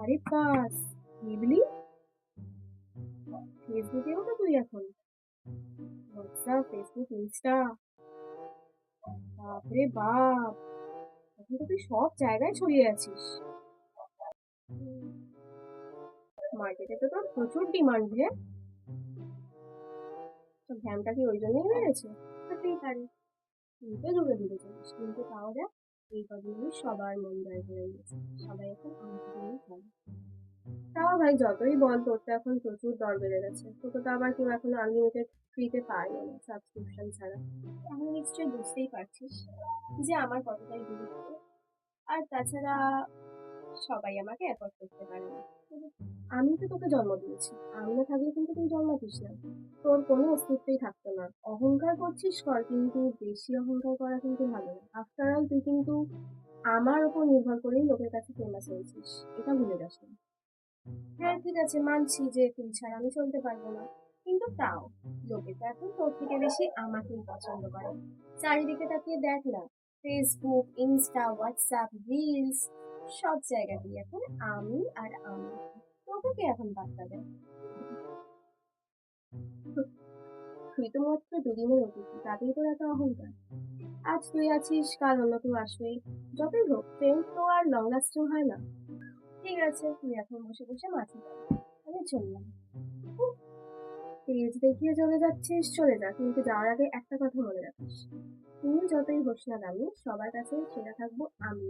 আরে বাস, বুঝলি, ফেসবুকেও তো তুই এখন। হোয়াটসঅ্যাপ, ফেসবুক, ইনস্টা, বাপরে বাপ, এখন তো তুই সব জায়গায় ছড়িয়ে আছিস। মার্কেটে তো তোর প্রচুর ডিমান্ড রে। তো ভ্যামটা কি ওই জন্যই বেড়েছে? হতেই পারে। তুই তো যুগে যুগে চলিস, কিন্তু তাও দেখ, এই কদিনই সবার মন জয় করে নিয়েছে। সবাই এখন আমাকে নিয়েই চলে। তাও ভাই যতই বল, তোর তো এখন প্রচুর দর বেড়ে গেছে, তোকে তো আবার কেউ এখন আনলিমিটেড ফ্রিতে পায়ও না সাবস্ক্রিপশন ছাড়া। তাহলে নিশ্চয়ই বুঝতেই পারছিস যে আমার কতটাই গুরুত্ব। আর তাছাড়া সবাই আমাকে অ্যাফোর্ড করতে পারে না। কিন্তু আমি তো তোকে জন্ম দিয়েছি, আমি না থাকলে কিন্তু তুই জন্মাতিস না। তোর কোনো অস্তিত্বই থাকতো না। অহংকার করছিস কর, কিন্তু বেশি অহংকার করা কিন্তু ভালো না। আফটার অল তুই কিন্তু আমার উপর নির্ভর করেই লোকের কাছে ফেমাস হয়েছিস, এটা ভুলে যাস না। হ্যাঁ ঠিক আছে, মানছি যে তুই ছাড়া আমি চলতে পারবো না, কিন্তু তাও লোকে তো এখন তোর থেকে বেশি আমাকেই পছন্দ করে। চারিদিকে তাকিয়ে দেখ না, ফেসবুক, ইনস্টা, হোয়াটসঅ্যাপ, রিলস, সব জায়গাতেই এখন আমি আর আমি। তোকে কে এখন পাত্তা দেয়? তুই তো মাত্র দুদিনের অতিথি, তাতেই তোর এত অহংকার। আজ তুই আছিস, কাল অন্য কেউ আসবেই। যতই হোক, প্রেম তো আর লং লাস্টিং হয় না। ঠিক আছে, তুই এখন বসে বসে মাছি কর, আমি চললাম। তেজ দেখিয়ে চলে যাচ্ছিস, চলে যা, কিন্তু যাওয়ার আগে একটা কথা মনে রাখিস, তুই যতই হোস না দামি, সবার কাছে সেটা থাকবো আমি।